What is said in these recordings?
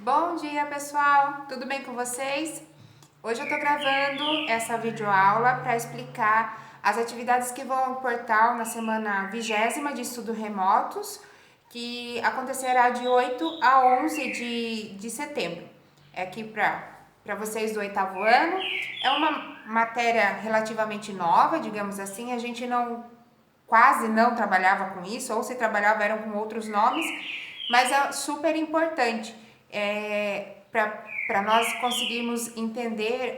Bom dia, pessoal! Tudo bem com vocês? Hoje eu tô gravando essa videoaula para explicar as atividades que vão ao portal na semana 20ª de estudo remotos, que acontecerá de 8 a 11 de setembro. É aqui para vocês do 8º ano. É uma matéria relativamente nova, digamos assim. A gente quase não trabalhava com isso, ou se trabalhava eram com outros nomes, mas é super importante para nós conseguirmos entender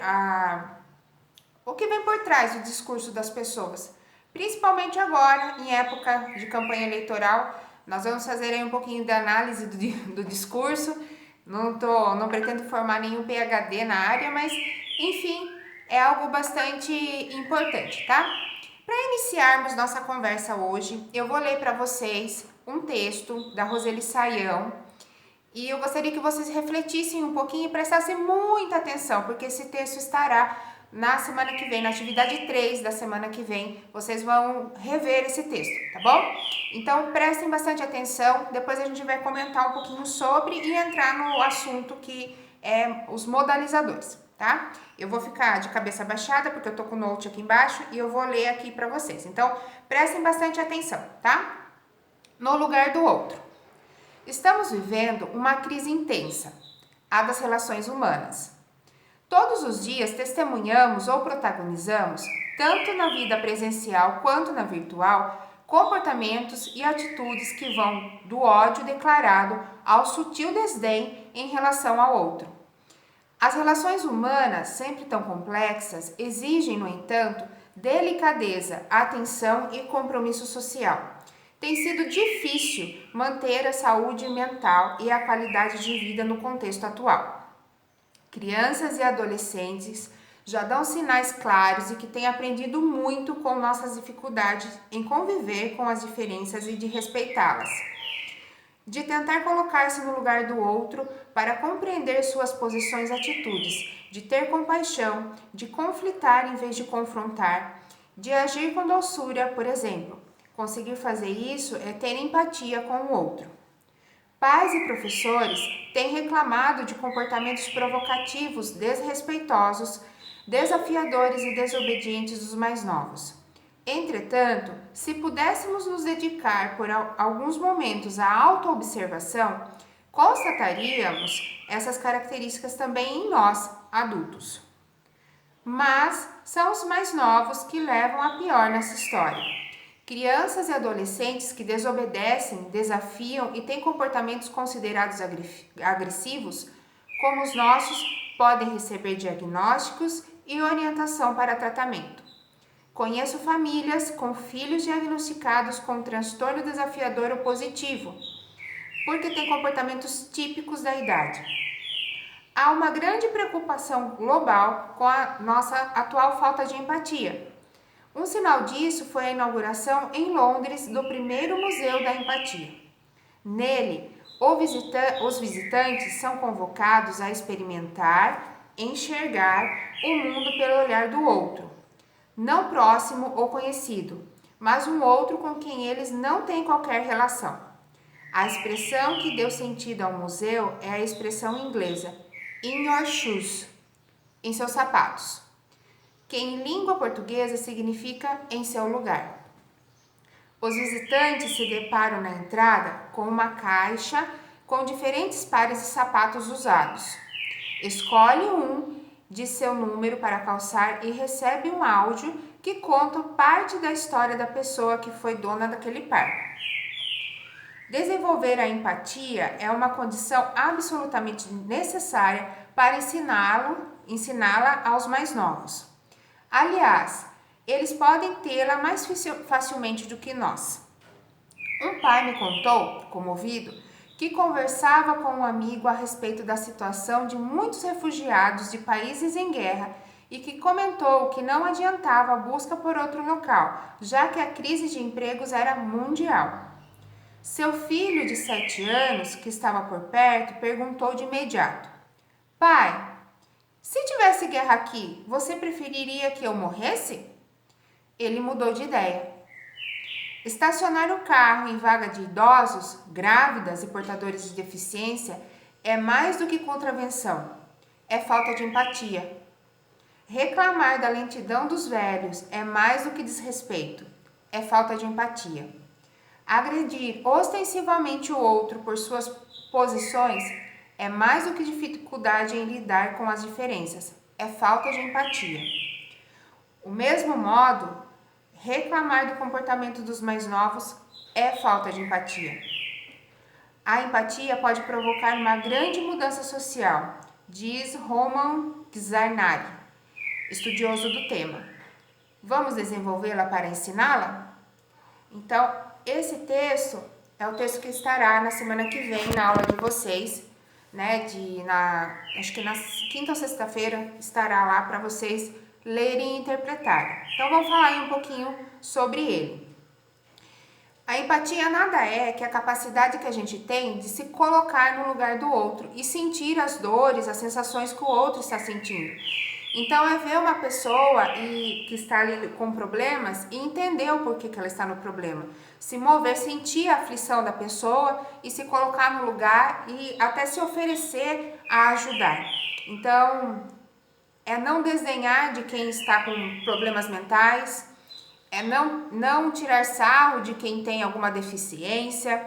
o que vem por trás do discurso das pessoas. Principalmente agora, em época de campanha eleitoral, nós vamos fazer aí um pouquinho de análise do discurso. Não pretendo formar nenhum PhD na área, mas enfim, é algo bastante importante, tá? Para iniciarmos nossa conversa hoje, eu vou ler para vocês um texto da Roseli Saião e eu gostaria que vocês refletissem um pouquinho e prestassem muita atenção, porque esse texto estará na semana que vem, na atividade 3 da semana que vem, vocês vão rever esse texto, tá bom? Então prestem bastante atenção, depois a gente vai comentar um pouquinho sobre e entrar no assunto que é os modalizadores, tá? Eu vou ficar de cabeça baixada, porque eu tô com o note aqui embaixo, e eu vou ler aqui para vocês. Então, prestem bastante atenção, tá? No lugar do outro. Estamos vivendo uma crise intensa, a das relações humanas. Todos os dias testemunhamos ou protagonizamos, tanto na vida presencial quanto na virtual, comportamentos e atitudes que vão do ódio declarado ao sutil desdém em relação ao outro. As relações humanas, sempre tão complexas, exigem, no entanto, delicadeza, atenção e compromisso social. Tem sido difícil manter a saúde mental e a qualidade de vida no contexto atual. Crianças e adolescentes já dão sinais claros e que têm aprendido muito com nossas dificuldades em conviver com as diferenças e de respeitá-las. De tentar colocar-se no lugar do outro para compreender suas posições e atitudes, de ter compaixão, de conflitar em vez de confrontar, de agir com doçura, por exemplo. Conseguir fazer isso é ter empatia com o outro. Pais e professores têm reclamado de comportamentos provocativos, desrespeitosos, desafiadores e desobedientes dos mais novos. Entretanto, se pudéssemos nos dedicar por alguns momentos à autoobservação, constataríamos essas características também em nós, adultos. Mas são os mais novos que levam a pior nessa história. Crianças e adolescentes que desobedecem, desafiam e têm comportamentos considerados agressivos, como os nossos, podem receber diagnósticos e orientação para tratamento. Conheço famílias com filhos diagnosticados com transtorno desafiador opositivo, porque têm comportamentos típicos da idade. Há uma grande preocupação global com a nossa atual falta de empatia. Um sinal disso foi a inauguração em Londres do primeiro Museu da Empatia. Nele, os visitantes são convocados a experimentar, enxergar o mundo pelo olhar do outro, não próximo ou conhecido, mas um outro com quem eles não têm qualquer relação. A expressão que deu sentido ao museu é a expressão inglesa in your shoes, em seus sapatos, que em língua portuguesa significa em seu lugar. Os visitantes se deparam na entrada com uma caixa com diferentes pares de sapatos usados. Escolhe um de seu número para calçar e recebe um áudio que conta parte da história da pessoa que foi dona daquele par. Desenvolver a empatia é uma condição absolutamente necessária para ensiná-la aos mais novos. Aliás, eles podem tê-la mais facilmente do que nós. Um pai me contou, comovido, que conversava com um amigo a respeito da situação de muitos refugiados de países em guerra e que comentou que não adiantava a busca por outro local, já que a crise de empregos era mundial. Seu filho de 7 anos, que estava por perto, perguntou de imediato: Pai, se tivesse guerra aqui, você preferiria que eu morresse? Ele mudou de ideia. Estacionar o carro em vaga de idosos, grávidas e portadores de deficiência é mais do que contravenção, é falta de empatia. Reclamar da lentidão dos velhos é mais do que desrespeito, é falta de empatia. Agredir ostensivamente o outro por suas posições é mais do que dificuldade em lidar com as diferenças, é falta de empatia. O mesmo modo, reclamar do comportamento dos mais novos é falta de empatia. A empatia pode provocar uma grande mudança social, diz Roman Czarnari, estudioso do tema. Vamos desenvolvê-la para ensiná-la? Então, esse texto é o texto que estará na semana que vem na aula de vocês, né? Acho que na quinta ou sexta-feira estará lá para vocês lerem e interpretarem. Então, vamos falar aí um pouquinho sobre ele. A empatia nada é que a capacidade que a gente tem de se colocar no lugar do outro e sentir as dores, as sensações que o outro está sentindo. Então, é ver uma pessoa que está ali com problemas e entender o porquê que ela está no problema. Se mover, sentir a aflição da pessoa e se colocar no lugar e até se oferecer a ajudar. Então, é não desdenhar de quem está com problemas mentais, é não tirar sarro de quem tem alguma deficiência,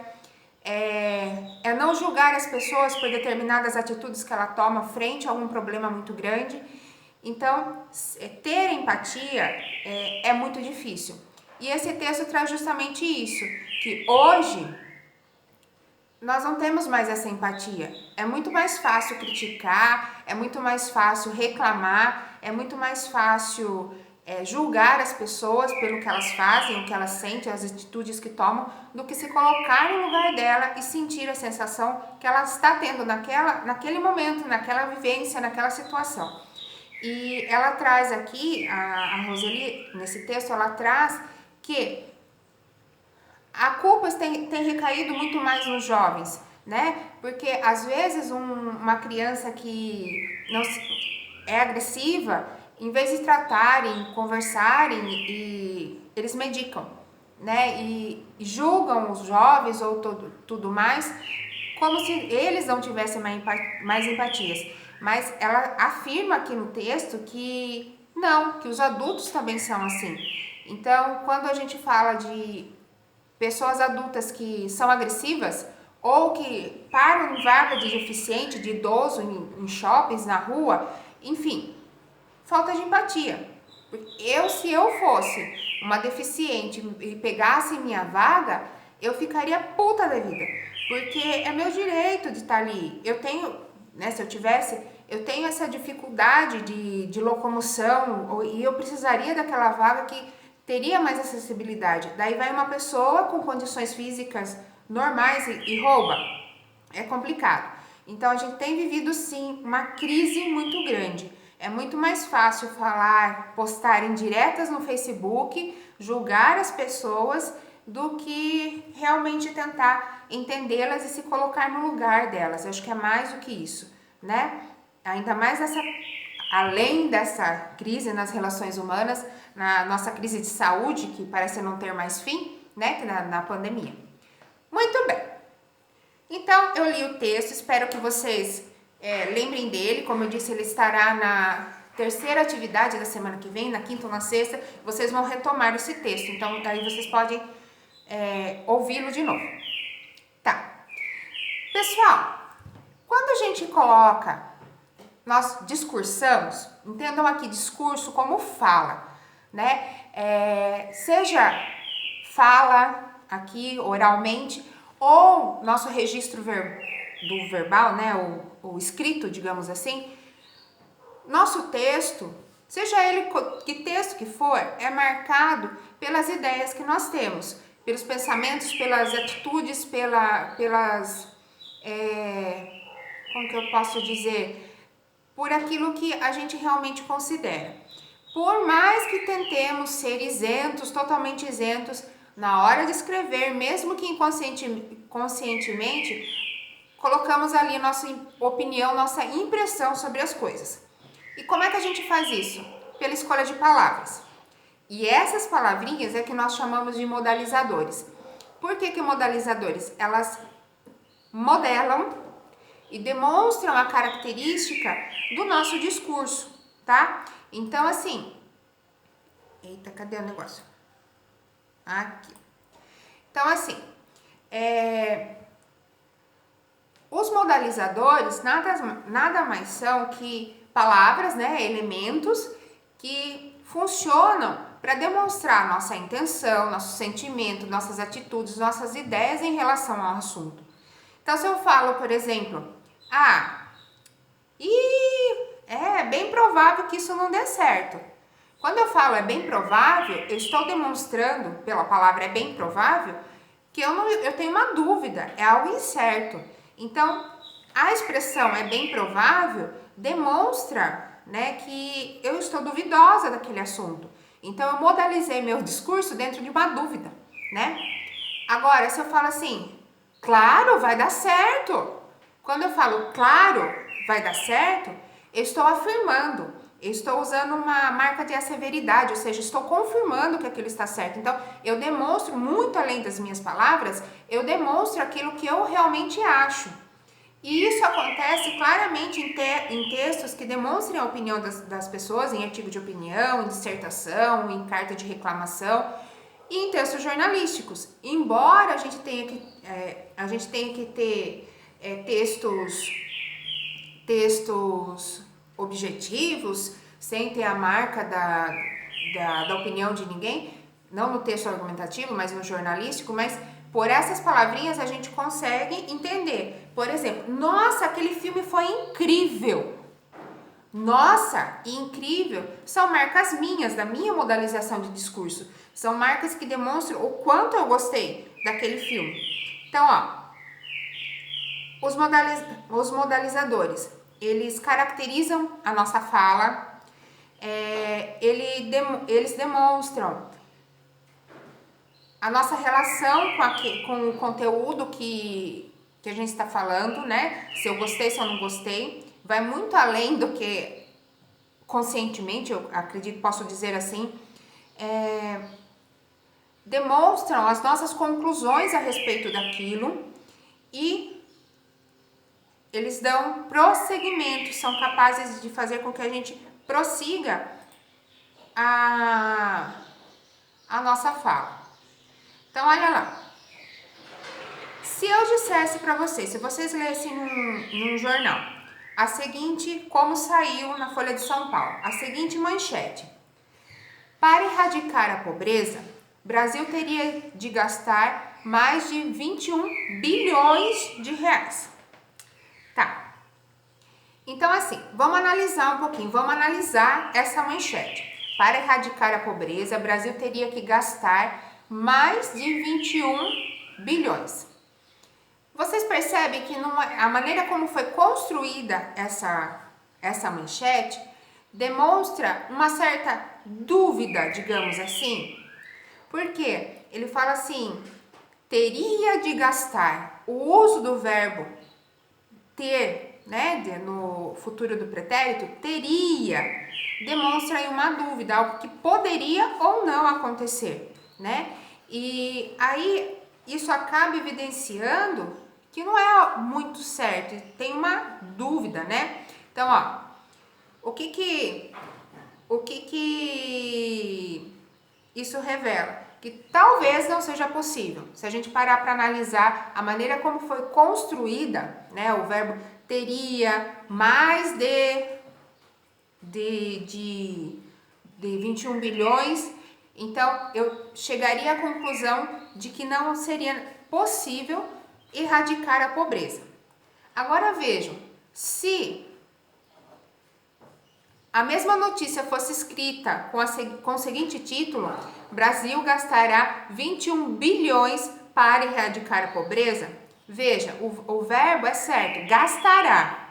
é não julgar as pessoas por determinadas atitudes que ela toma frente a algum problema muito grande. Então, ter empatia é muito difícil. E esse texto traz justamente isso, que hoje nós não temos mais essa empatia. É muito mais fácil criticar, é muito mais fácil reclamar, é muito mais fácil julgar as pessoas pelo que elas fazem, o que elas sentem, as atitudes que tomam, do que se colocar no lugar dela e sentir a sensação que ela está tendo naquele momento, naquela vivência, naquela situação. E ela traz aqui, a Roseli, nesse texto, ela traz que a culpa tem recaído muito mais nos jovens, né? Porque às vezes uma criança que não é agressiva, em vez de tratarem, conversarem, eles medicam, né? E julgam os jovens ou tudo mais, como se eles não tivessem mais empatias. Mas ela afirma aqui no texto que não, que os adultos também são assim. Então, quando a gente fala de pessoas adultas que são agressivas ou que param em vaga de deficiente, de idoso, em shoppings, na rua, enfim, falta de empatia. Se eu fosse uma deficiente e pegasse minha vaga, eu ficaria puta da vida, porque é meu direito de estar ali. Eu tenho, né, se eu tivesse, eu tenho essa dificuldade de locomoção e eu precisaria daquela vaga que teria mais acessibilidade. Daí vai uma pessoa com condições físicas normais e rouba. É complicado. Então a gente tem vivido sim uma crise muito grande. É muito mais fácil falar, postar indiretas no Facebook, julgar as pessoas, do que realmente tentar entendê-las e se colocar no lugar delas. Eu acho que é mais do que isso, né? Ainda mais além dessa crise nas relações humanas, na nossa crise de saúde, que parece não ter mais fim, né? Na pandemia. Muito bem. Então, eu li o texto, espero que vocês lembrem dele. Como eu disse, ele estará na terceira atividade da semana que vem, na quinta ou na sexta. Vocês vão retomar esse texto, então daí vocês podem ouvi-lo de novo. Tá. Pessoal, quando a gente nós discursamos, entendam aqui discurso como fala, né? Seja fala aqui oralmente, ou nosso registro do verbal, né, o escrito, digamos assim, nosso texto, seja ele que texto que for, é marcado pelas ideias que nós temos, pelos pensamentos, pelas atitudes, como que eu posso dizer, por aquilo que a gente realmente considera. Por mais que tentemos ser isentos, totalmente isentos, na hora de escrever, mesmo que inconscientemente, colocamos ali nossa opinião, nossa impressão sobre as coisas. E como é que a gente faz isso? Pela escolha de palavras. E essas palavrinhas é que nós chamamos de modalizadores. Por que modalizadores? Elas modelam e demonstram a característica do nosso discurso, tá? Então, assim, eita, cadê o negócio? Aqui. Então, assim, os modalizadores nada mais são que palavras, né, elementos que funcionam para demonstrar nossa intenção, nosso sentimento, nossas atitudes, nossas ideias em relação ao assunto. Então, se eu falo, por exemplo, é bem provável que isso não dê certo. Quando eu falo é bem provável, eu estou demonstrando, pela palavra é bem provável, que eu tenho uma dúvida, é algo incerto. Então, a expressão é bem provável demonstra, né, que eu estou duvidosa daquele assunto. Então, eu modalizei meu discurso dentro de uma dúvida, né? Agora, se eu falo assim, claro, vai dar certo. Quando eu falo claro, vai dar certo, eu estou afirmando, eu estou usando uma marca de asseveridade, ou seja, estou confirmando que aquilo está certo. Então, eu demonstro, muito além das minhas palavras, eu demonstro aquilo que eu realmente acho. E isso acontece claramente em textos que demonstrem a opinião das pessoas, em artigo de opinião, em dissertação, em carta de reclamação e em textos jornalísticos. Embora a gente tenha que ter textos objetivos, sem ter a marca da opinião de ninguém, não no texto argumentativo, mas no jornalístico, mas por essas palavrinhas a gente consegue entender. Por exemplo, nossa, aquele filme foi incrível. Nossa, incrível, são marcas minhas, da minha modalização de discurso. São marcas que demonstram o quanto eu gostei daquele filme. Então, os modalizadores, eles caracterizam a nossa fala, eles demonstram a nossa relação com o conteúdo que a gente está falando, né? Se eu gostei, se eu não gostei. Vai muito além do que conscientemente, eu acredito, posso dizer assim, demonstram as nossas conclusões a respeito daquilo e eles dão prosseguimento, são capazes de fazer com que a gente prossiga a nossa fala. Então, olha lá. Se eu dissesse para vocês, se vocês lessem num jornal, a seguinte, como saiu na Folha de São Paulo, a seguinte manchete: para erradicar a pobreza, Brasil teria de gastar mais de 21 bilhões de reais. Tá. Então, assim, vamos analisar um pouquinho, vamos analisar essa manchete. Para erradicar a pobreza, Brasil teria que gastar mais de 21 bilhões. Vocês percebem que a maneira como foi construída essa manchete demonstra uma certa dúvida, digamos assim. Porque ele fala assim, teria de gastar. O uso do verbo ter, né, no futuro do pretérito, teria, demonstra aí uma dúvida, algo que poderia ou não acontecer, né? E aí isso acaba evidenciando que não é muito certo, tem uma dúvida, né? Então, o que isso revela? Que talvez não seja possível. Se a gente parar para analisar a maneira como foi construída, né, o verbo teria mais de 21 bilhões, então eu chegaria à conclusão de que não seria possível erradicar a pobreza. Agora vejam, se a mesma notícia fosse escrita com o seguinte título: Brasil gastará 21 bilhões para erradicar a pobreza. Veja, o verbo é certo, gastará.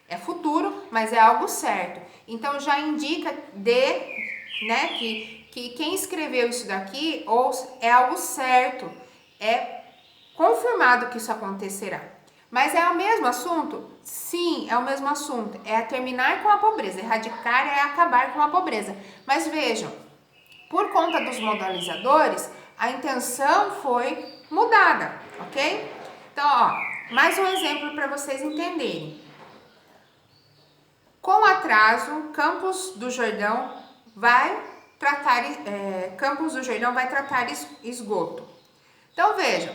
É futuro, mas é algo certo. Então já indica né, que quem escreveu isso daqui é algo certo. É confirmado que isso acontecerá. Mas é o mesmo assunto? Sim, é o mesmo assunto. É terminar com a pobreza. Erradicar é acabar com a pobreza. Mas vejam, por conta dos modalizadores, a intenção foi mudada, ok? Então, Mais um exemplo para vocês entenderem. Com atraso, Campos do Jordão vai tratar esgoto. Então vejam,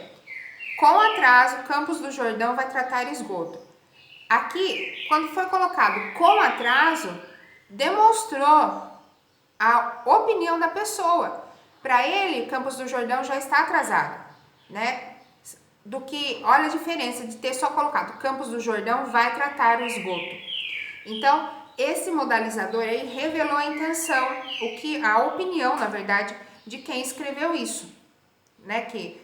com atraso, Campos do Jordão vai tratar esgoto. Aqui, quando foi colocado com atraso, demonstrou a opinião da pessoa. Para ele, Campos do Jordão já está atrasado, né? Do que, olha a diferença de ter só colocado Campos do Jordão vai tratar o esgoto. Então, esse modalizador aí revelou a intenção, a opinião, na verdade, de quem escreveu isso, né? Que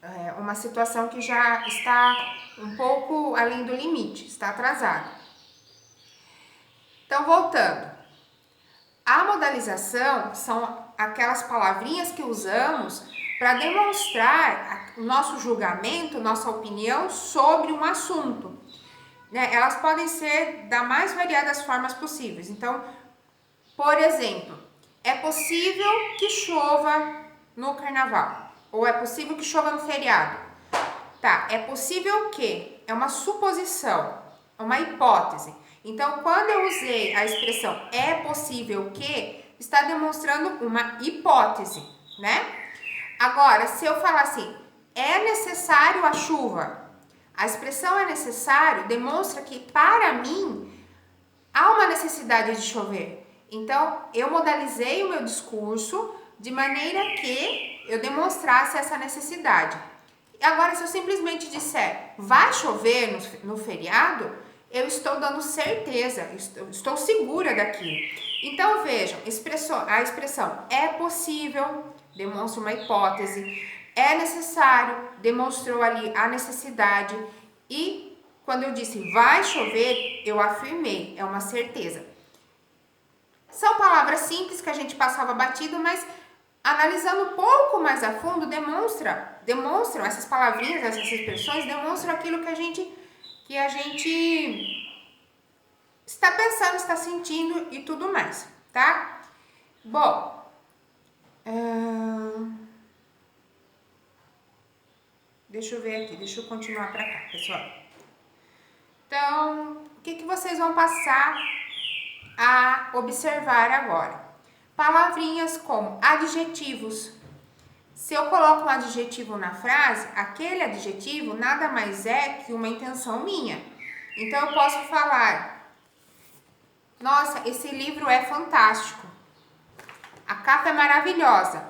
é uma situação que já está um pouco além do limite, está atrasada. Então, voltando. A modalização são aquelas palavrinhas que usamos para demonstrar o nosso julgamento, nossa opinião sobre um assunto. Né? Elas podem ser da mais variadas formas possíveis. Então, por exemplo, é possível que chova no carnaval. Ou é possível que chova no feriado. Tá, é possível que, é uma suposição, uma hipótese. Então, quando eu usei a expressão é possível que, está demonstrando uma hipótese, né? Agora, se eu falar assim, é necessário a chuva, a expressão é necessário demonstra que, para mim, há uma necessidade de chover. Então, eu modalizei o meu discurso de maneira que eu demonstrasse essa necessidade. Agora, se eu simplesmente disser vai chover no feriado, eu estou dando certeza, estou segura daquilo. Então, vejam, a expressão é possível, demonstra uma hipótese, é necessário, demonstrou ali a necessidade, e quando eu disse vai chover, eu afirmei, é uma certeza. São palavras simples que a gente passava batido, mas analisando um pouco mais a fundo, demonstram essas palavrinhas, essas expressões, demonstram aquilo que a gente está pensando, está sentindo e tudo mais, tá? Bom, deixa eu ver aqui, deixa eu continuar para cá, pessoal. Então, o que vocês vão passar a observar agora? Palavrinhas como adjetivos. Se eu coloco um adjetivo na frase, aquele adjetivo nada mais é que uma intenção minha. Então, eu posso falar, nossa, esse livro é fantástico. A capa é maravilhosa.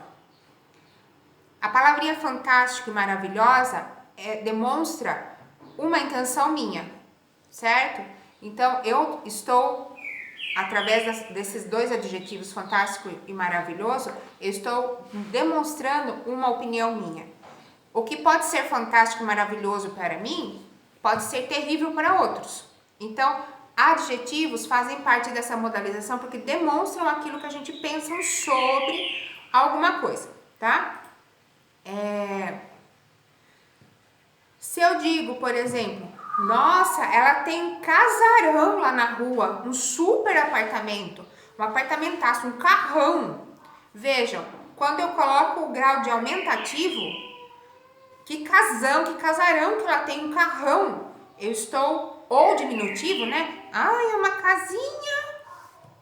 A palavrinha fantástico e maravilhosa demonstra uma intenção minha, certo? Então, eu estou, através desses dois adjetivos, fantástico e maravilhoso, eu estou demonstrando uma opinião minha. O que pode ser fantástico e maravilhoso para mim, pode ser terrível para outros. Então, adjetivos fazem parte dessa modalização porque demonstram aquilo que a gente pensa sobre alguma coisa, tá? Se eu digo, por exemplo, nossa, ela tem um casarão lá na rua, um super apartamento, um apartamentaço, um carrão. Vejam, quando eu coloco o grau de aumentativo, que casarão que ela tem, um carrão. Eu estou, ou diminutivo, né? Ai, é uma casinha.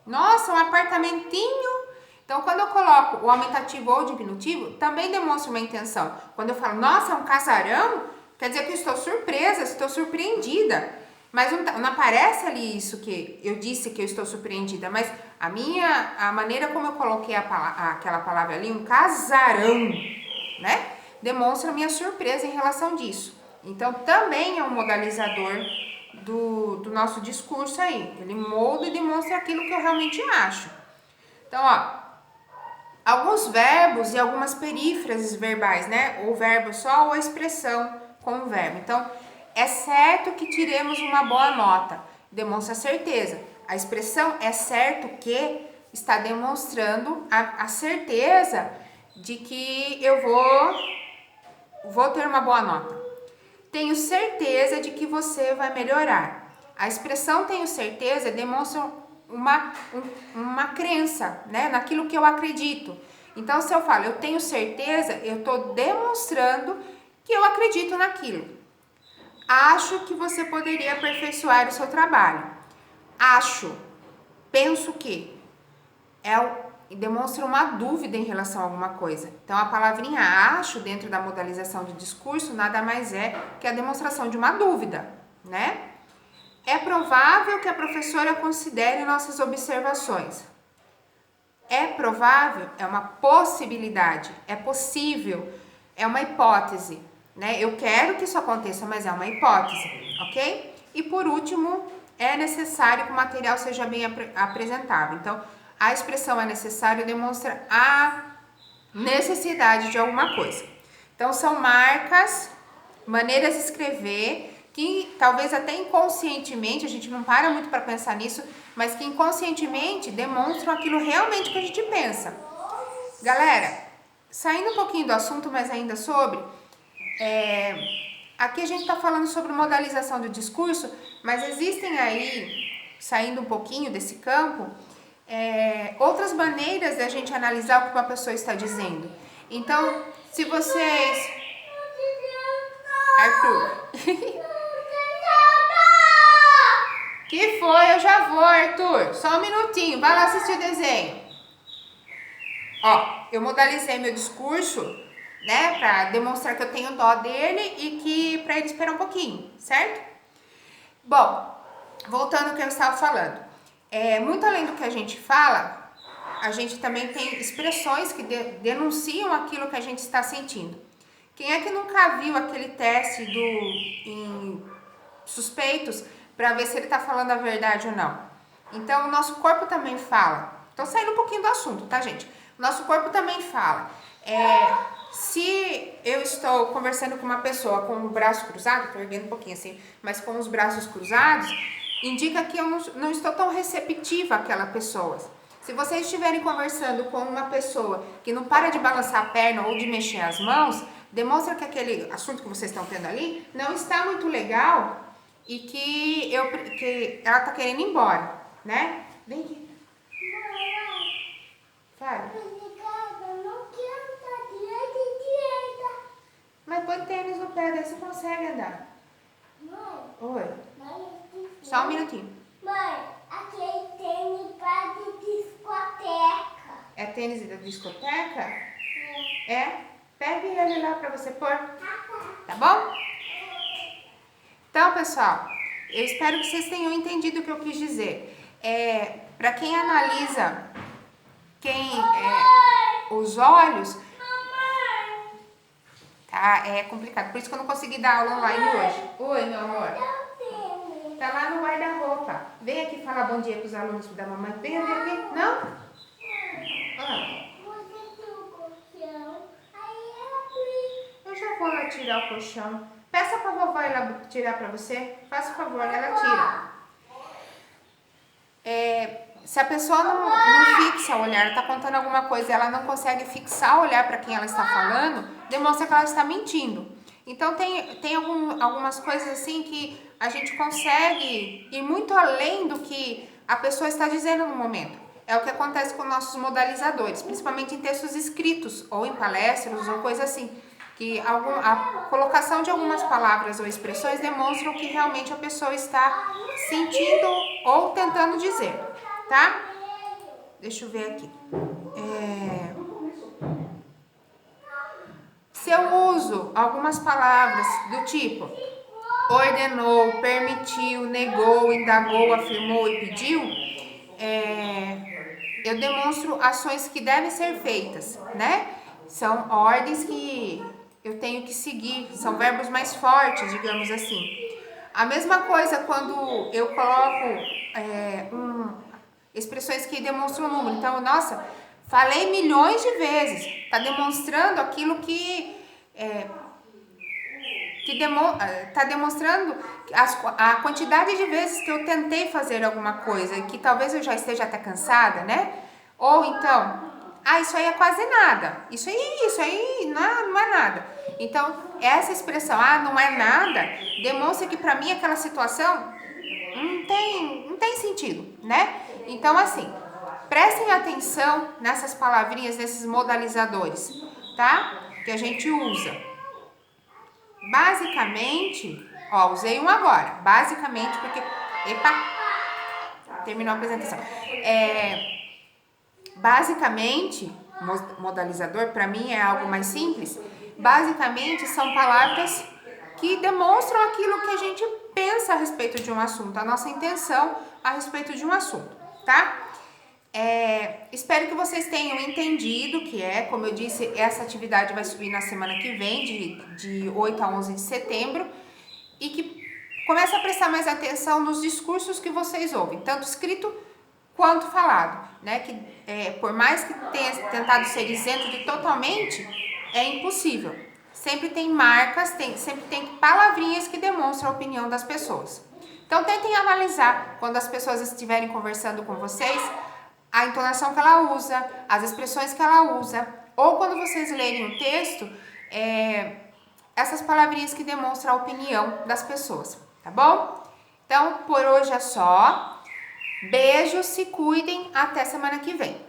Nossa, um apartamentinho. Então, quando eu coloco o aumentativo ou diminutivo, também demonstra uma intenção. Quando eu falo, nossa, é um casarão, quer dizer que eu estou surpresa, estou surpreendida. Mas não aparece ali isso que eu disse que eu estou surpreendida, mas a maneira como eu coloquei aquela palavra ali, um casarão, né? Demonstra a minha surpresa em relação disso. Então, também é um modalizador do nosso discurso aí. Ele molda e demonstra aquilo que eu realmente acho. Então, ó, alguns verbos e algumas perífrases verbais, né? Ou verbo só ou a expressão com o verbo. Então, é certo que tiremos uma boa nota. Demonstra certeza. A expressão é certo que está demonstrando a certeza de que eu vou ter uma boa nota. Tenho certeza de que você vai melhorar. A expressão tenho certeza demonstra uma crença, né, naquilo que eu acredito. Então, se eu falo eu tenho certeza, eu estou demonstrando que eu acredito naquilo. Acho que você poderia aperfeiçoar o seu trabalho. Acho, penso que, demonstra uma dúvida em relação a alguma coisa. Então, a palavrinha acho, dentro da modalização de discurso, nada mais é que a demonstração de uma dúvida, né? É provável que a professora considere nossas observações. É provável, é uma possibilidade, é possível, é uma hipótese, né? Eu quero que isso aconteça, mas é uma hipótese, ok? E por último, é necessário que o material seja bem apresentável. Então, a expressão é necessário demonstra a necessidade de alguma coisa. Então, são marcas, maneiras de escrever que talvez até inconscientemente, a gente não para muito para pensar nisso, mas que inconscientemente demonstram aquilo realmente que a gente pensa. Galera, saindo um pouquinho do assunto, mas ainda sobre, aqui a gente está falando sobre modalização do discurso, mas existem aí, saindo um pouquinho desse campo, outras maneiras da gente analisar o que uma pessoa está dizendo. Então, se vocês... Arthur... Que foi? Eu já vou, Arthur. Só um minutinho. Vai lá assistir o desenho. Ó, eu modalizei meu discurso, né? Pra demonstrar que eu tenho dó dele e que pra ele esperar um pouquinho, certo? Bom, voltando ao que eu estava falando. Muito além do que a gente fala, a gente também tem expressões que denunciam aquilo que a gente está sentindo. Quem é que nunca viu aquele teste em suspeitos para ver se ele está falando a verdade ou não? Então, o nosso corpo também fala. Tô saindo um pouquinho do assunto, tá, gente? O nosso corpo também fala. Se eu estou conversando com uma pessoa com o braço cruzado, tô erguendo um pouquinho assim, mas com os braços cruzados, indica que eu não estou tão receptiva àquela pessoa. Se vocês estiverem conversando com uma pessoa que não para de balançar a perna ou de mexer as mãos, demonstra que aquele assunto que vocês estão tendo ali não está muito legal e que ela está querendo ir embora, né? Vem aqui. Fala. Eu não quero estar direita. Mas põe tênis no pé, daí você consegue andar. Mãe. Oi. Mãe, Só um minutinho. Mãe, aquele tênis para de discoteca. É tênis da discoteca? É? Pegue ele lá para você pôr. Tá bom? Então, pessoal, eu espero que vocês tenham entendido o que eu quis dizer. Para quem analisa os olhos, tá? É complicado. Por isso que eu não consegui dar aula online hoje. Oi, meu amor. Tá lá no guarda-roupa. Vem aqui falar bom dia pros alunos da mamãe. Vem aqui. Não? Você tem um colchão, aí ela Eu já vou lá tirar o colchão. Peça pra vovó ir lá tirar pra você. Faça o favor, ela tira. Se a pessoa não fixa o olhar, tá contando alguma coisa e ela não consegue fixar o olhar para quem ela está falando, demonstra que ela está mentindo. Então tem algumas coisas assim que a gente consegue ir muito além do que a pessoa está dizendo no momento. É o que acontece com nossos modalizadores, principalmente em textos escritos ou em palestras ou coisa assim, que a colocação de algumas palavras ou expressões demonstram que realmente a pessoa está sentindo ou tentando dizer, tá? Deixa eu ver aqui. Se eu uso algumas palavras do tipo ordenou, permitiu, negou, indagou, afirmou e pediu, eu demonstro ações que devem ser feitas, né? São ordens que eu tenho que seguir, são verbos mais fortes, digamos assim. A mesma coisa quando eu coloco expressões que demonstram o número. Então, nossa, falei milhões de vezes. Está demonstrando aquilo que está demonstrando a quantidade de vezes que eu tentei fazer alguma coisa, que talvez eu já esteja até cansada, né? Ou então, isso aí é quase nada. Isso aí não é nada. Então, essa expressão, não é nada, demonstra que para mim aquela situação não tem sentido, né? Então, assim, prestem atenção nessas palavrinhas, nesses modalizadores, tá? Que a gente usa. Basicamente, Ó, usei um agora, basicamente porque... Epa! Terminou a apresentação. Basicamente, modalizador para mim é algo mais simples. Basicamente, são palavras que demonstram aquilo que a gente pensa a respeito de um assunto, a nossa intenção a respeito de um assunto, tá? Espero que vocês tenham entendido que como eu disse, essa atividade vai subir na semana que vem, de 8 a 11 de setembro, e que comece a prestar mais atenção nos discursos que vocês ouvem, tanto escrito quanto falado, né? Que por mais que tenha tentado ser isento de totalmente, é impossível. Sempre tem marcas, sempre tem palavrinhas que demonstram a opinião das pessoas. Então tentem analisar quando as pessoas estiverem conversando com vocês, a entonação que ela usa, as expressões que ela usa, ou quando vocês lerem o texto, essas palavrinhas que demonstram a opinião das pessoas, tá bom? Então, por hoje é só. Beijos, se cuidem, até semana que vem.